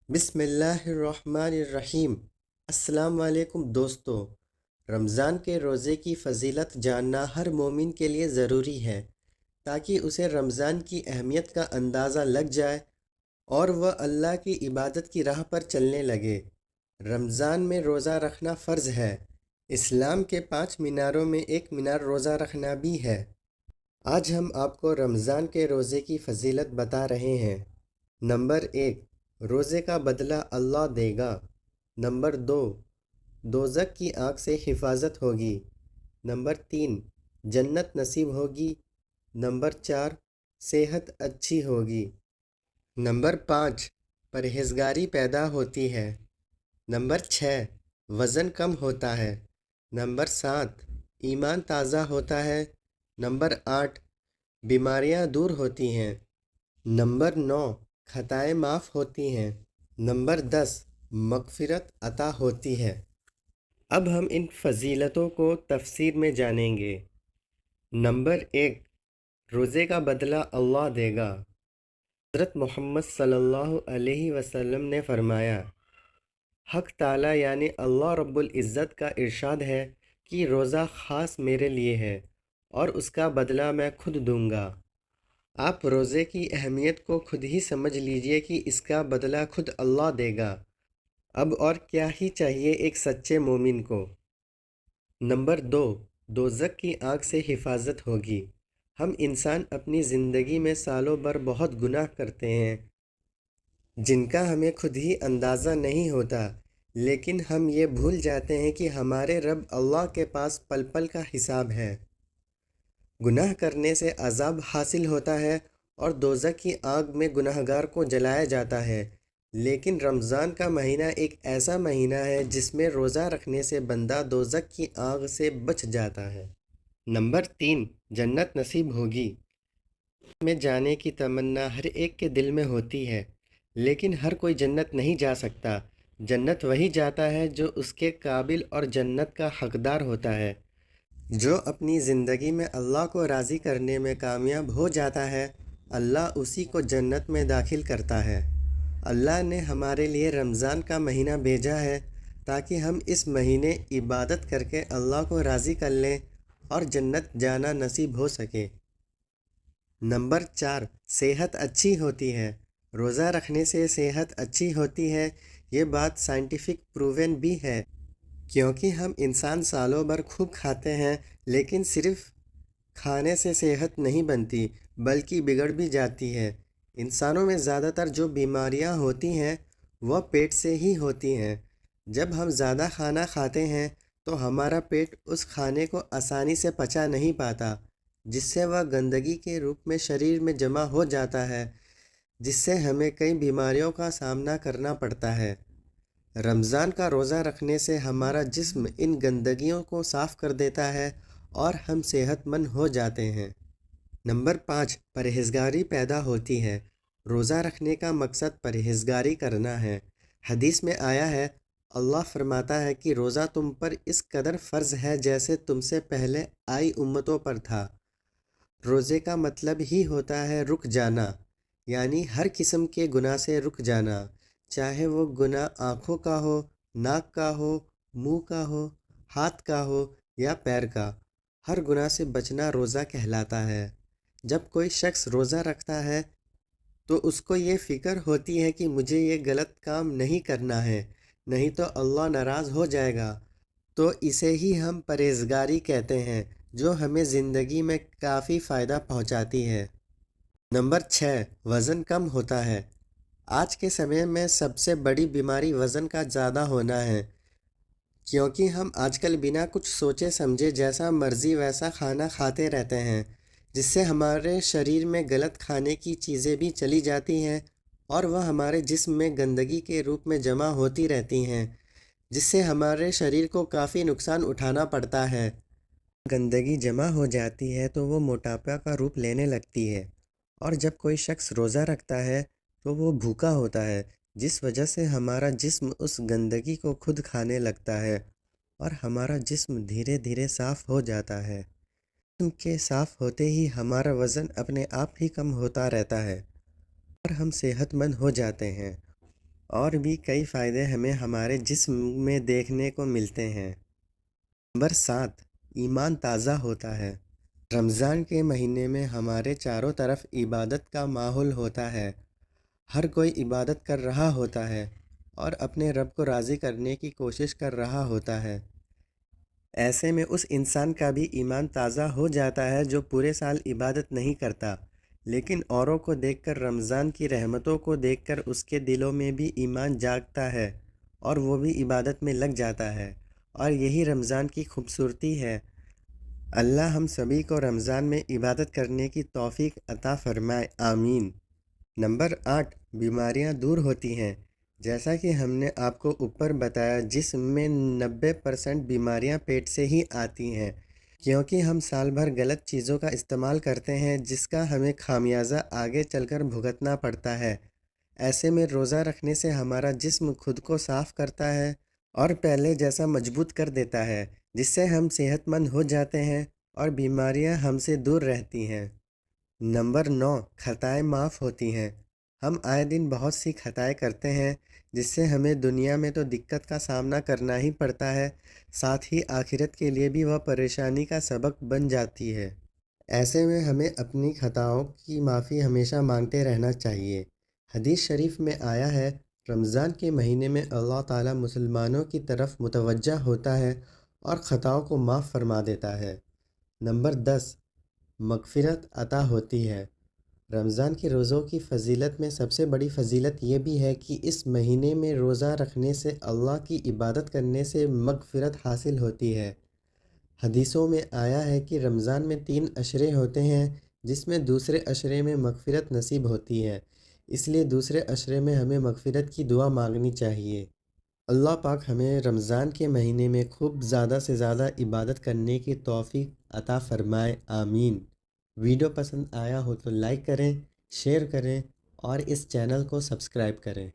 بسم اللہ الرحمن الرحیم۔ السلام علیکم دوستو۔ رمضان کے روزے کی فضیلت جاننا ہر مومن کے لیے ضروری ہے تاکہ اسے رمضان کی اہمیت کا اندازہ لگ جائے اور وہ اللہ کی عبادت کی راہ پر چلنے لگے۔ رمضان میں روزہ رکھنا فرض ہے۔ اسلام کے 5 میناروں میں ایک مینار روزہ رکھنا بھی ہے۔ آج ہم آپ کو رمضان کے روزے کی فضیلت بتا رہے ہیں۔ نمبر 1، روزے کا بدلہ اللہ دے گا۔ نمبر 2، دوزخ کی آگ سے حفاظت ہوگی۔ نمبر 3، جنت نصیب ہوگی۔ نمبر 4، صحت اچھی ہوگی۔ نمبر 5، پرہیزگاری پیدا ہوتی ہے۔ نمبر 6، وزن کم ہوتا ہے۔ نمبر 7، ایمان تازہ ہوتا ہے۔ نمبر 8، بیماریاں دور ہوتی ہیں۔ نمبر 9، خطائیں معاف ہوتی ہیں۔ نمبر 10، مغفرت عطا ہوتی ہے۔ اب ہم ان فضیلتوں کو تفصیل میں جانیں گے۔ نمبر 1، روزے کا بدلہ اللہ دے گا۔ حضرت محمد صلی اللہ علیہ وسلم نے فرمایا، حق تعالی یعنی اللہ رب العزت کا ارشاد ہے کہ روزہ خاص میرے لیے ہے اور اس کا بدلہ میں خود دوں گا۔ آپ روزے کی اہمیت کو خود ہی سمجھ لیجئے کہ اس کا بدلہ خود اللہ دے گا۔ اب اور کیا ہی چاہیے ایک سچے مومن کو۔ نمبر 2، دوزخ کی آگ سے حفاظت ہوگی۔ ہم انسان اپنی زندگی میں سالوں بھر بہت گناہ کرتے ہیں جن کا ہمیں خود ہی اندازہ نہیں ہوتا، لیکن ہم یہ بھول جاتے ہیں کہ ہمارے رب اللہ کے پاس پل پل کا حساب ہے۔ گناہ کرنے سے عذاب حاصل ہوتا ہے اور دوزخ کی آگ میں گناہگار کو جلایا جاتا ہے، لیکن رمضان کا مہینہ ایک ایسا مہینہ ہے جس میں روزہ رکھنے سے بندہ دوزخ کی آگ سے بچ جاتا ہے۔ نمبر 3، جنت نصیب ہوگی۔ میں جانے کی تمنا ہر ایک کے دل میں ہوتی ہے، لیکن ہر کوئی جنت نہیں جا سکتا۔ جنت وہی جاتا ہے جو اس کے قابل اور جنت کا حقدار ہوتا ہے۔ جو اپنی زندگی میں اللہ کو راضی کرنے میں کامیاب ہو جاتا ہے، اللہ اسی کو جنت میں داخل کرتا ہے۔ اللہ نے ہمارے لیے رمضان کا مہینہ بھیجا ہے تاکہ ہم اس مہینے عبادت کر کے اللہ کو راضی کر لیں اور جنت جانا نصیب ہو سکے۔ نمبر 4، صحت اچھی ہوتی ہے۔ روزہ رکھنے سے صحت اچھی ہوتی ہے، یہ بات سائنٹیفک پروون بھی ہے، کیونکہ ہم انسان سالوں بھر خوب کھاتے ہیں لیکن صرف کھانے سے صحت نہیں بنتی بلکہ بگڑ بھی جاتی ہے۔ انسانوں میں زیادہ تر جو بیماریاں ہوتی ہیں وہ پیٹ سے ہی ہوتی ہیں۔ جب ہم زیادہ کھانا کھاتے ہیں تو ہمارا پیٹ اس کھانے کو آسانی سے پچا نہیں پاتا، جس سے وہ گندگی کے روپ میں شریر میں جمع ہو جاتا ہے، جس سے ہمیں کئی بیماریوں کا سامنا کرنا پڑتا ہے۔ رمضان کا روزہ رکھنے سے ہمارا جسم ان گندگیوں کو صاف کر دیتا ہے اور ہم صحت مند ہو جاتے ہیں۔ نمبر 5، پرہیزگاری پیدا ہوتی ہے۔ روزہ رکھنے کا مقصد پرہیزگاری کرنا ہے۔ حدیث میں آیا ہے، اللہ فرماتا ہے کہ روزہ تم پر اس قدر فرض ہے جیسے تم سے پہلے آئی امتوں پر تھا۔ روزے کا مطلب ہی ہوتا ہے رک جانا، یعنی ہر قسم کے گناہ سے رک جانا، چاہے وہ گناہ آنکھوں کا ہو، ناک کا ہو، منہ کا ہو، ہاتھ کا ہو یا پیر کا۔ ہر گناہ سے بچنا روزہ کہلاتا ہے۔ جب کوئی شخص روزہ رکھتا ہے تو اس کو یہ فکر ہوتی ہے کہ مجھے یہ غلط کام نہیں کرنا ہے، نہیں تو اللہ ناراض ہو جائے گا، تو اسے ہی ہم پرہیزگاری کہتے ہیں، جو ہمیں زندگی میں کافی فائدہ پہنچاتی ہے۔ نمبر 6، وزن کم ہوتا ہے۔ آج کے سمے میں سب سے بڑی بیماری وزن کا زیادہ ہونا ہے، کیونکہ ہم آج کل بنا کچھ سوچے سمجھے جیسا مرضی ویسا کھانا کھاتے رہتے ہیں، جس سے ہمارے شریر میں غلط کھانے کی چیزیں بھی چلی جاتی ہیں اور وہ ہمارے جسم میں گندگی کے روپ میں جمع ہوتی رہتی ہیں، جس سے ہمارے شریر کو کافی نقصان اٹھانا پڑتا ہے۔ گندگی جمع ہو جاتی ہے تو وہ موٹاپا کا روپ لینے لگتی ہے، اور جب کوئی شخص روزہ رکھتا ہے تو وہ بھوکا ہوتا ہے، جس وجہ سے ہمارا جسم اس گندگی کو خود کھانے لگتا ہے اور ہمارا جسم دھیرے دھیرے صاف ہو جاتا ہے۔ جسم کے صاف ہوتے ہی ہمارا وزن اپنے آپ ہی کم ہوتا رہتا ہے اور ہم صحت مند ہو جاتے ہیں۔ اور بھی کئی فائدے ہمیں ہمارے جسم میں دیکھنے کو ملتے ہیں۔ نمبر 7، ایمان تازہ ہوتا ہے۔ رمضان کے مہینے میں ہمارے چاروں طرف عبادت کا ماحول ہوتا ہے۔ ہر کوئی عبادت کر رہا ہوتا ہے اور اپنے رب کو راضی کرنے کی کوشش کر رہا ہوتا ہے۔ ایسے میں اس انسان کا بھی ایمان تازہ ہو جاتا ہے جو پورے سال عبادت نہیں کرتا، لیکن اوروں کو دیکھ کر، رمضان کی رحمتوں کو دیکھ کر اس کے دلوں میں بھی ایمان جاگتا ہے اور وہ بھی عبادت میں لگ جاتا ہے، اور یہی رمضان کی خوبصورتی ہے۔ اللہ ہم سبھی کو رمضان میں عبادت کرنے کی توفیق عطا فرمائے، آمین۔ نمبر 8، بیماریاں دور ہوتی ہیں۔ جیسا کہ ہم نے آپ کو اوپر بتایا، جسم میں 90% بیماریاں پیٹ سے ہی آتی ہیں، کیونکہ ہم سال بھر غلط چیزوں کا استعمال کرتے ہیں جس کا ہمیں خمیازہ آگے چل کر بھگتنا پڑتا ہے۔ ایسے میں روزہ رکھنے سے ہمارا جسم خود کو صاف کرتا ہے اور پہلے جیسا مضبوط کر دیتا ہے، جس سے ہم صحت مند ہو جاتے ہیں اور بیماریاں ہم سے دور رہتی ہیں۔ نمبر 9، خطائیں معاف ہوتی ہیں۔ ہم آئے دن بہت سی خطائیں کرتے ہیں جس سے ہمیں دنیا میں تو دقت کا سامنا کرنا ہی پڑتا ہے، ساتھ ہی آخرت کے لیے بھی وہ پریشانی کا سبب بن جاتی ہے۔ ایسے میں ہمیں اپنی خطاؤں کی معافی ہمیشہ مانگتے رہنا چاہیے۔ حدیث شریف میں آیا ہے، رمضان کے مہینے میں اللہ تعالیٰ مسلمانوں کی طرف متوجہ ہوتا ہے اور خطاؤں کو معاف فرما دیتا ہے۔ نمبر 10، مغفرت عطا ہوتی ہے۔ رمضان کے روزوں کی فضیلت میں سب سے بڑی فضیلت یہ بھی ہے کہ اس مہینے میں روزہ رکھنے سے اللہ کی عبادت کرنے سے مغفرت حاصل ہوتی ہے۔ حدیثوں میں آیا ہے کہ رمضان میں 3 عشرے ہوتے ہیں جس میں دوسرے عشرے میں مغفرت نصیب ہوتی ہے، اس لیے دوسرے عشرے میں ہمیں مغفرت کی دعا مانگنی چاہیے۔ اللہ پاک ہمیں رمضان کے مہینے میں خوب زیادہ سے زیادہ عبادت کرنے کی توفیق عطا فرمائے، آمین۔ ویڈیو پسند آیا ہو تو لائک کریں، شیئر کریں اور اس چینل کو سبسکرائب کریں۔